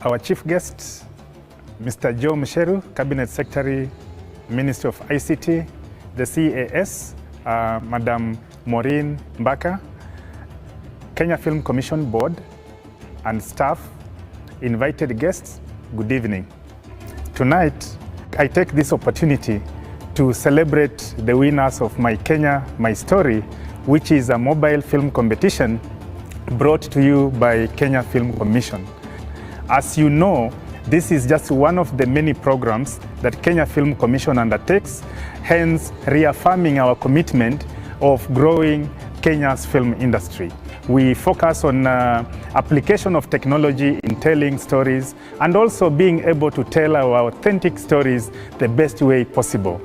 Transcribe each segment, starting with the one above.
Our chief guest, Mr. Joe Musheru, Cabinet Secretary, Ministry of ICT, the CAS, Madam Maureen Mbaka, Kenya Film Commission Board, and staff, invited guests, good evening. Tonight, I take this opportunity to celebrate the winners of Mykenya MyStory, which is a mobile film competition brought to you by Kenya Film Commission. As you know, this is just one of the many programs that Kenya Film Commission undertakes, hence reaffirming our commitment of growing Kenya's film industry. We focus on application of technology in telling stories and also being able to tell our authentic stories the best way possible.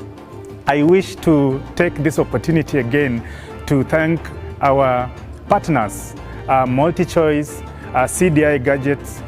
I wish to take this opportunity again to thank our partners, MultiChoice, CDI Gadgets,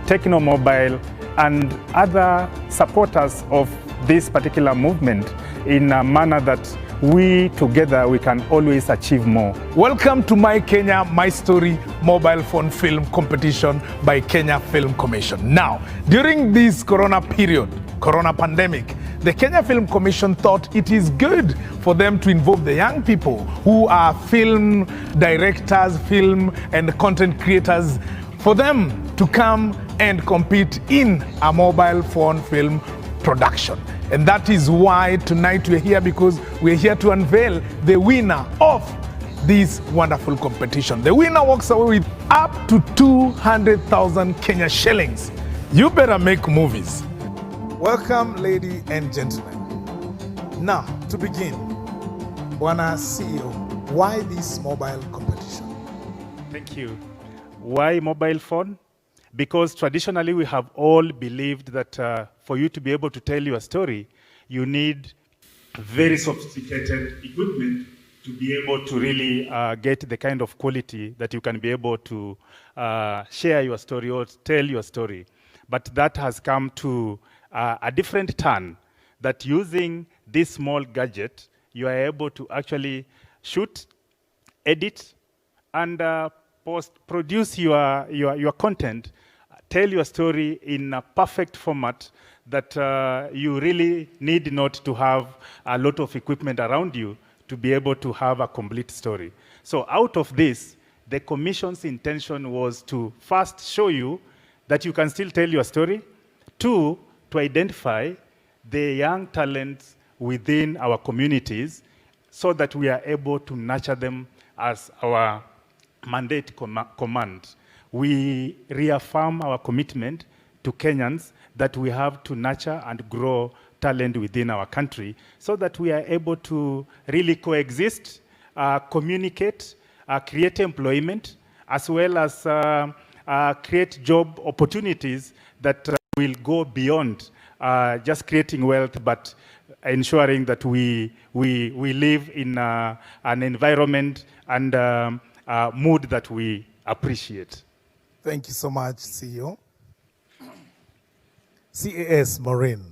Techno Mobile, and other supporters of this particular movement in a manner that we together we can always achieve more. Welcome to Mykenya MyStory mobile phone film competition by Kenya Film Commission. Now, during this corona period, corona pandemic, the Kenya Film Commission thought it is good for them to involve the young people who are film directors, film and content creators, for them to come and compete in a mobile phone film production. And that is why tonight we're here, because we're here to unveil the winner of this wonderful competition. The winner walks away with up to 200,000 Kenya shillings. You better make movies. Welcome, ladies and gentlemen. Now, to begin, Bwana CEO, why this mobile competition? Thank you. Why mobile phone? Because traditionally we have all believed that for you to be able to tell your story, you need very sophisticated equipment to be able to really get the kind of quality that you can be able to share your story or tell your story. But that has come to a different turn, that using this small gadget, you are able to actually shoot, edit, and produce your content, tell your story in a perfect format that you really need not to have a lot of equipment around you to be able to have a complete story. So out of this, the Commission's intention was to first show you that you can still tell your story, two, to identify the young talents within our communities so that we are able to nurture them as our mandate command. We reaffirm our commitment to Kenyans that we have to nurture and grow talent within our country so that we are able to really coexist, communicate, create employment, as well as create job opportunities that will go beyond just creating wealth, but ensuring that we live in an environment and mood that we appreciate. Thank you so much, CEO. CAS Maureen,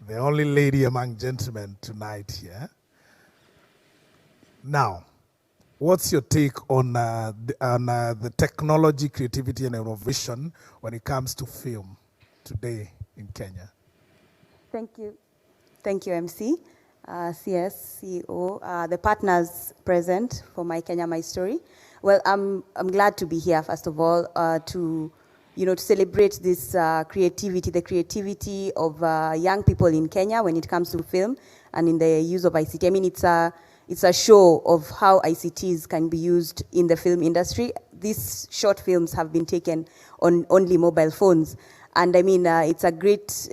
the only lady among gentlemen tonight here. Now, what's your take on the technology, creativity, and innovation when it comes to film today in Kenya? Thank you. Thank you, MC, CS, CEO, the partners present for Mykenya MyStory. Well, I'm glad to be here, first of all, to celebrate this creativity, the creativity of young people in Kenya when it comes to film and in the use of ICT. I mean, it's a show of how ICTs can be used in the film industry. These short films have been taken on only mobile phones. And I mean, it's a great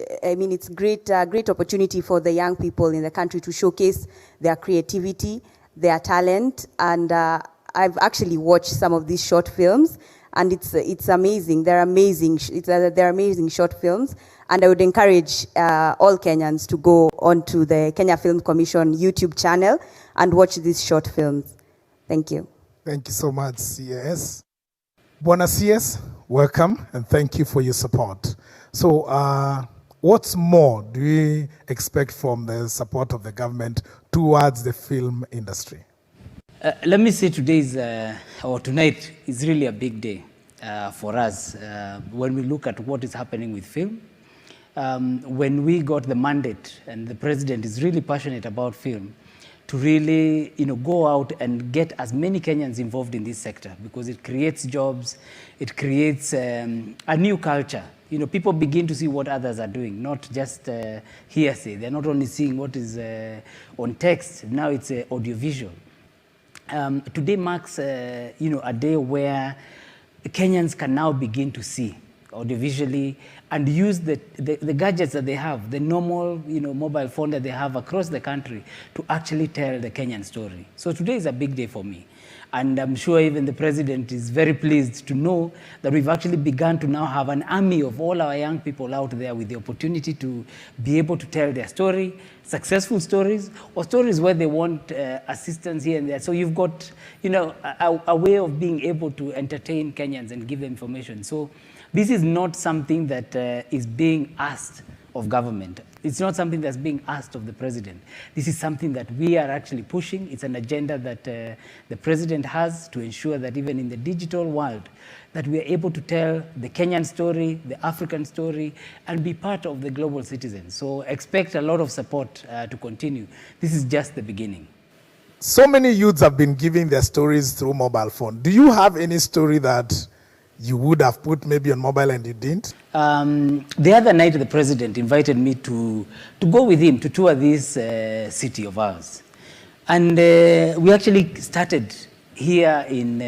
opportunity for the young people in the country to showcase their creativity, their talent. And I've actually watched some of these short films, and it's amazing. They're amazing. They're amazing short films. And I would encourage all Kenyans to go onto the Kenya Film Commission YouTube channel and watch these short films. Thank you. Thank you so much, CS. Bwana CS, welcome, and thank you for your support. So what's more do we expect from the support of the government towards the film industry? Let me say tonight is really a big day. for us when we look at what is happening with film. When we got the mandate, and the president is really passionate about film, to really go out and get as many Kenyans involved in this sector, because it creates jobs, it creates a new culture. People begin to see what others are doing, not just hearsay. They're not only seeing what is on text, now it's audiovisual. Today marks a day where Kenyans can now begin to see audiovisually and use the gadgets that they have, the normal mobile phone that they have across the country, to actually tell the Kenyan story. So today is a big day for me. And I'm sure even the president is very pleased to know that we've actually begun to now have an army of all our young people out there with the opportunity to be able to tell their story, successful stories, or stories where they want assistance here and there. So you've got a way of being able to entertain Kenyans and give them information. So this is not something that is being asked of government. It's not something that's being asked of the president. This is something that we are actually pushing. It's an agenda that the president has to ensure that even in the digital world, that we are able to tell the Kenyan story, the African story, and be part of the global citizen. So expect a lot of support to continue. This is just the beginning. So many youths have been giving their stories through mobile phone. Do you have any story that you would have put maybe on mobile and you didn't? The other night, the president invited me to go with him to tour this city of ours. And we actually started here in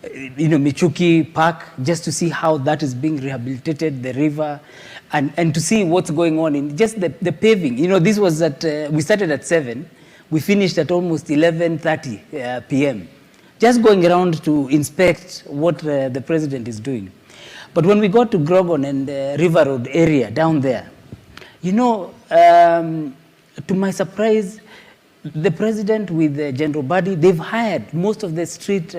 Michuki Park, just to see how that is being rehabilitated, the river, and to see what's going on in just the paving. This was we started at 7, we finished at almost 11:30 p.m. Just going around to inspect what the president is doing. But when we got to Grogon and River Road area down there, to my surprise, the president with General Badi, they've hired most of the street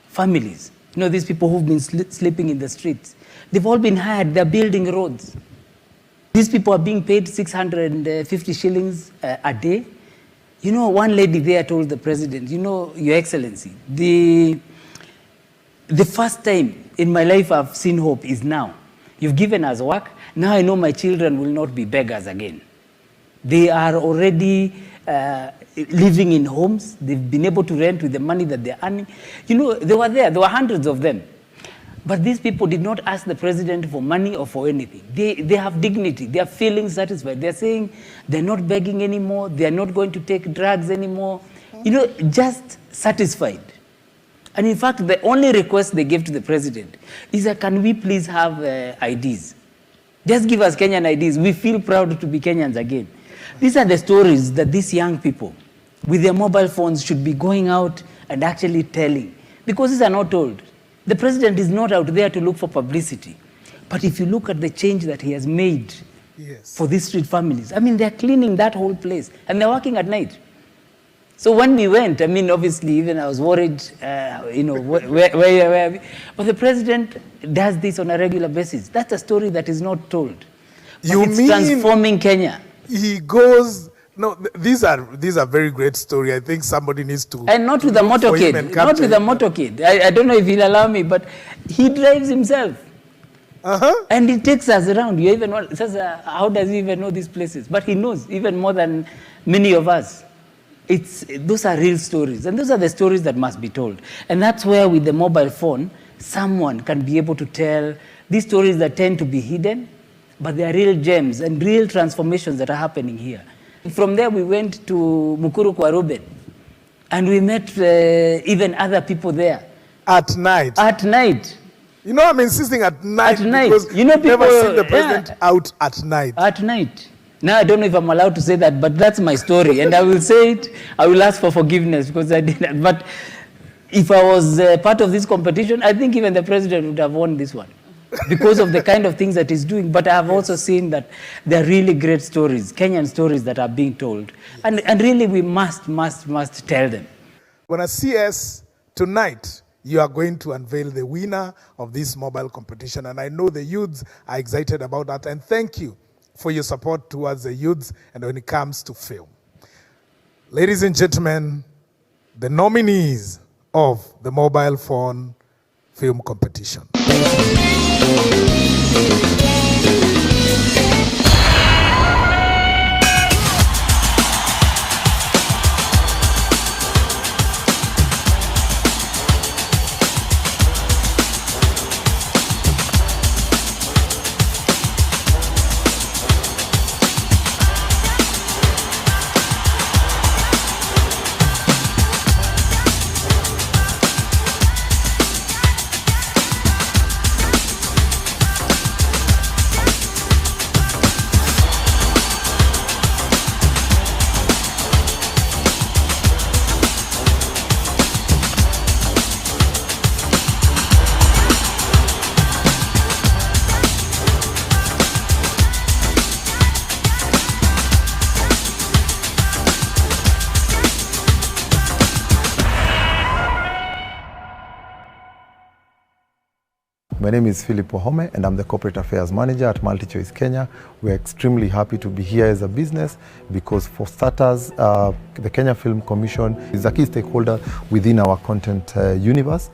families. These people who've been sleeping in the streets. They've all been hired, they're building roads. These people are being paid 650 shillings a day. One lady there told the president, Your Excellency, the first time in my life I've seen hope is now. You've given us work. Now I know my children will not be beggars again. They are already living in homes. They've been able to rent with the money that they're earning. They were there. There were hundreds of them. But these people did not ask the president for money or for anything. They have dignity. They are feeling satisfied. They're saying they're not begging anymore. They're not going to take drugs anymore. Just satisfied. And in fact, the only request they gave to the president is that, can we please have IDs? Just give us Kenyan IDs. We feel proud to be Kenyans again. These are the stories that these young people with their mobile phones should be going out and actually telling. Because these are not told. The president is not out there to look for publicity. But if you look at the change that he has made for these street families, they're cleaning that whole place and they're working at night. So when we went, obviously, even I was worried, where but the president does this on a regular basis. That's a story that is not told. But it's transforming Kenya. He goes... No, these are very great stories. I think somebody needs to... And not with a motorcade. Not with a motorcade. I don't know if he'll allow me, but he drives himself. And he takes us around. You even says, how does he even know these places? But he knows even more than many of us. Those are real stories. And those are the stories that must be told. And that's where with the mobile phone, someone can be able to tell these stories that tend to be hidden, but they are real gems and real transformations that are happening here. From there, we went to Mukuru kwa Ruben, and we met even other people there. At night? At night. I'm insisting at night. At night. Because people, never seen the president out at night. At night. Now, I don't know if I'm allowed to say that, but that's my story. And I will say it. I will ask for forgiveness because I did that. But if I was part of this competition, I think even the president would have won this one, because of the kind of things that he's doing. But I have also seen that there are really great stories, Kenyan stories that are being told. And really we must tell them. When I see us tonight, you are going to unveil the winner of this mobile competition. And I know the youths are excited about that. And thank you for your support towards the youths and when it comes to film. Ladies and gentlemen, the nominees of the mobile phone Film Competition. My name is Philip Wahome and I'm the Corporate Affairs Manager at MultiChoice Kenya. We're extremely happy to be here as a business because for starters, the Kenya Film Commission is a key stakeholder within our content universe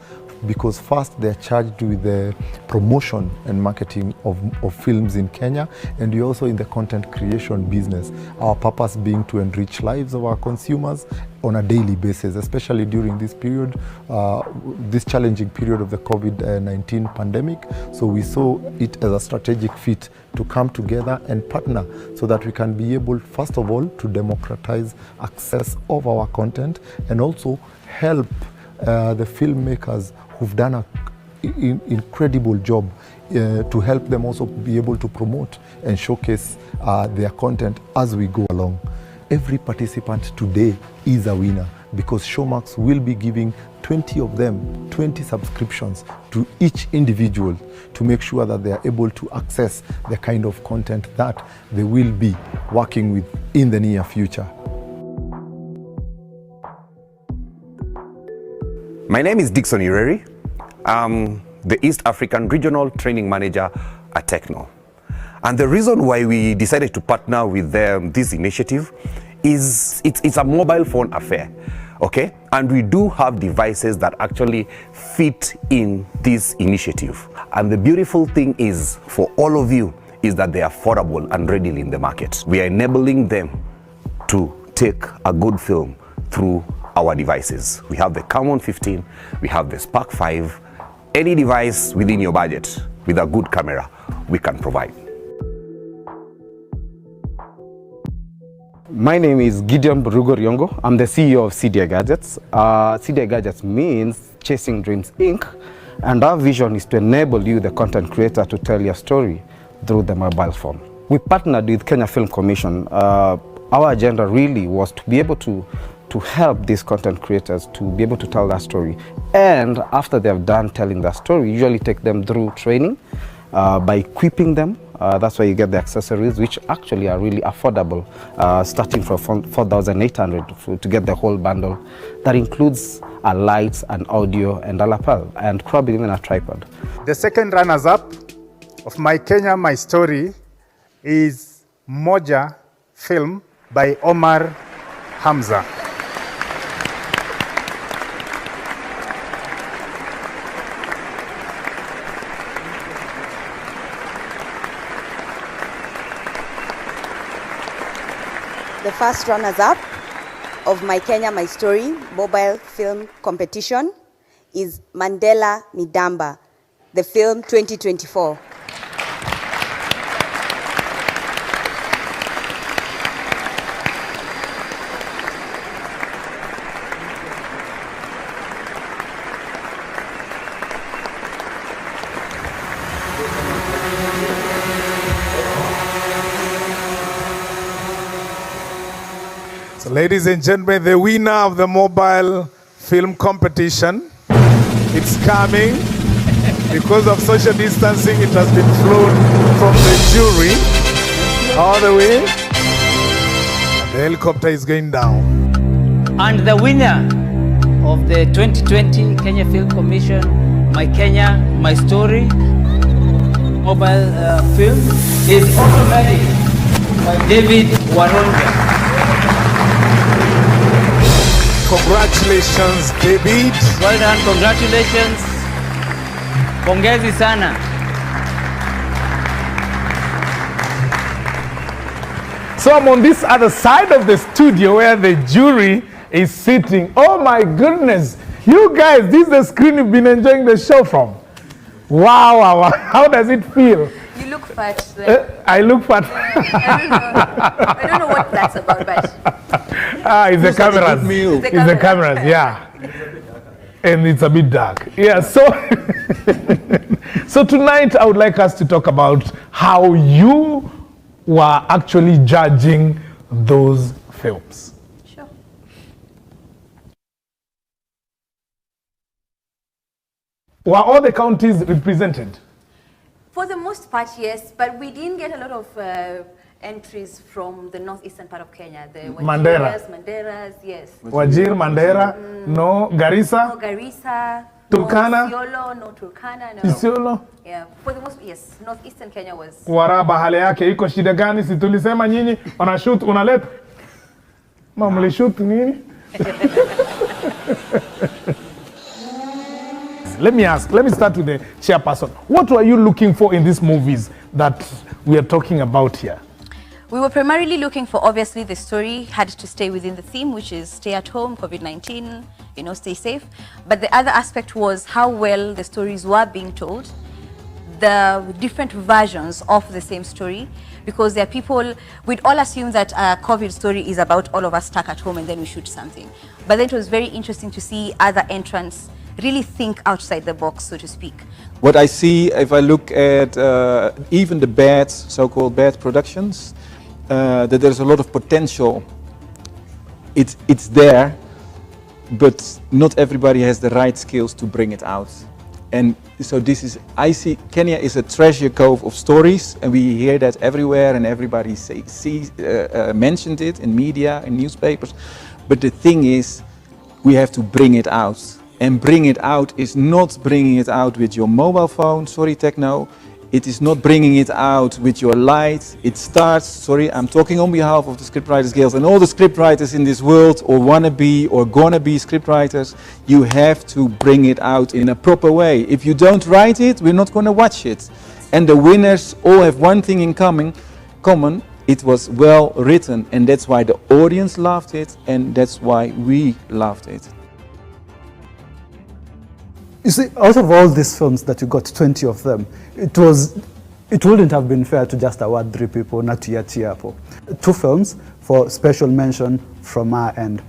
because first they're charged with the promotion and marketing of films in Kenya, and we're also in the content creation business. Our purpose being to enrich lives of our consumers on a daily basis, especially during this period, this challenging period of the COVID-19 pandemic. So we saw it as a strategic fit to come together and partner so that we can be able, first of all, to democratize access of our content and also help the filmmakers who've done an incredible job to help them also be able to promote and showcase their content as we go along. Every participant today is a winner because Showmax will be giving 20 of them, 20 subscriptions to each individual to make sure that they are able to access the kind of content that they will be working with in the near future. My name is Dixon Ireri. I'm the East African Regional Training Manager at Techno. And the reason why we decided to partner with this initiative is it's a mobile phone affair, okay? And we do have devices that actually fit in this initiative. And the beautiful thing is, for all of you, is that they're affordable and readily in the market. We are enabling them to take a good film through our devices. We have the Camon 15, we have the Spark 5, any device within your budget with a good camera, we can provide. My name is Gideon Burugo Riongo. I'm the CEO of CDI Gadgets. CDI Gadgets means Chasing Dreams Inc. And our vision is to enable you, the content creator, to tell your story through the mobile phone. We partnered with Kenya Film Commission. Our agenda really was to be able to help these content creators to be able to tell their story. And after they've done telling their story, we usually take them through training by equipping them. That's why you get the accessories, which actually are really affordable, starting from 4,800 to get the whole bundle. That includes lights and audio and a lapel and probably even a tripod. The second runners-up of Mykenya MyStory is Moja film by Omar Hamza. The first runners-up of Mykenya MyStory mobile film competition is Mandela Midamba, the film 2024. So ladies and gentlemen, the winner of the mobile film competition, it's coming. Because of social distancing, it has been flown from the jury all the way. The helicopter is going down. And the winner of the 2020 Kenya Film Commission Mykenya MyStory mobile film is Automatic by David Waronga. Congratulations, David. Well done, congratulations. Pongezi sana. So I'm on this other side of the studio where the jury is sitting. Oh my goodness. You guys, this is the screen you've been enjoying the show from. Wow. How does it feel? You look fat. I look fat. I don't know what that's about, but... It's the cameras. It's the cameras, yeah. And it's a bit dark. Yeah, so... So tonight I would like us to talk about how you were actually judging those films. Sure. Were all the counties represented? For the most part, yes, but we didn't get a lot of entries from the northeastern part of Kenya. The Manderas, yes. Wajir, Mandera, no. Garissa? No, Garissa. Turkana? No, Isiolo, no, Turkana, no. Isiolo? Yeah, for the most, yes, northeastern Kenya was... Waraba hali yake iko shida gani? Si tulisema nyinyi ona shoot unaleta? Mama shoot nini? Let me start with the chairperson. What were you looking for in these movies that we are talking about here? We were primarily looking for, obviously, the story had to stay within the theme, which is stay at home, COVID-19, you know, stay safe. But the other aspect was how well the stories were being told, the different versions of the same story, because there are people, we'd all assume that a COVID story is about all of us stuck at home and then we shoot something. But then it was very interesting to see other entrants really think outside the box, so to speak. What I see, if I look at even the bad, so-called bad productions, that there's a lot of potential. It's there, but not everybody has the right skills to bring it out. And so this is, I see Kenya is a treasure trove of stories, and we hear that everywhere, and everybody mentioned it in media, in newspapers. But the thing is, we have to bring it out. And bring it out is not bringing it out with your mobile phone, sorry techno. It is not bringing it out with your light. It starts, sorry, I'm talking on behalf of the Scriptwriters Guild and all the scriptwriters in this world, or wanna be or gonna be scriptwriters. You have to bring it out in a proper way. If you don't write it, we're not gonna watch it. And the winners all have one thing in common. It was well written, and that's why the audience loved it, and that's why we loved it. You see, out of all these films that you got 20 of them, it wouldn't have been fair to just award 3 people, not to 2 films for special mention from our end.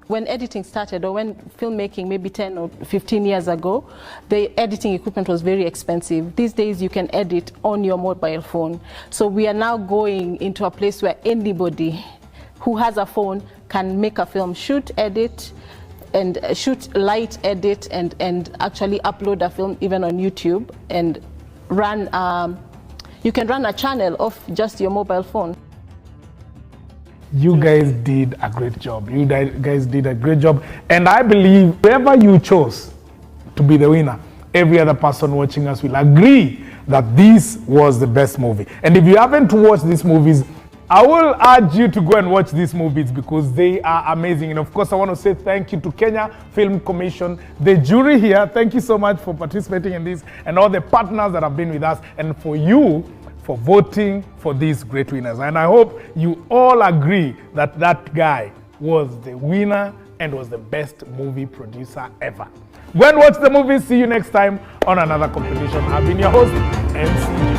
When editing started, or when filmmaking, maybe 10 or 15 years ago, the editing equipment was very expensive. These days you can edit on your mobile phone. So we are now going into a place where anybody who has a phone can make a film, shoot, edit, and shoot, light, edit, and actually upload a film even on YouTube, and run, you can run a channel off just your mobile phone. You guys did a great job. You guys did a great job. And I believe whoever you chose to be the winner, every other person watching us will agree that this was the best movie. And if you haven't watched these movies, I will urge you to go and watch these movies because they are amazing. And of course, I want to say thank you to Kenya Film Commission, the jury here. Thank you so much for participating in this, and all the partners that have been with us, and for you for voting for these great winners. And I hope you all agree that that guy was the winner and was the best movie producer ever. Go and watch the movie. See you next time on another competition. I've been your host, MC.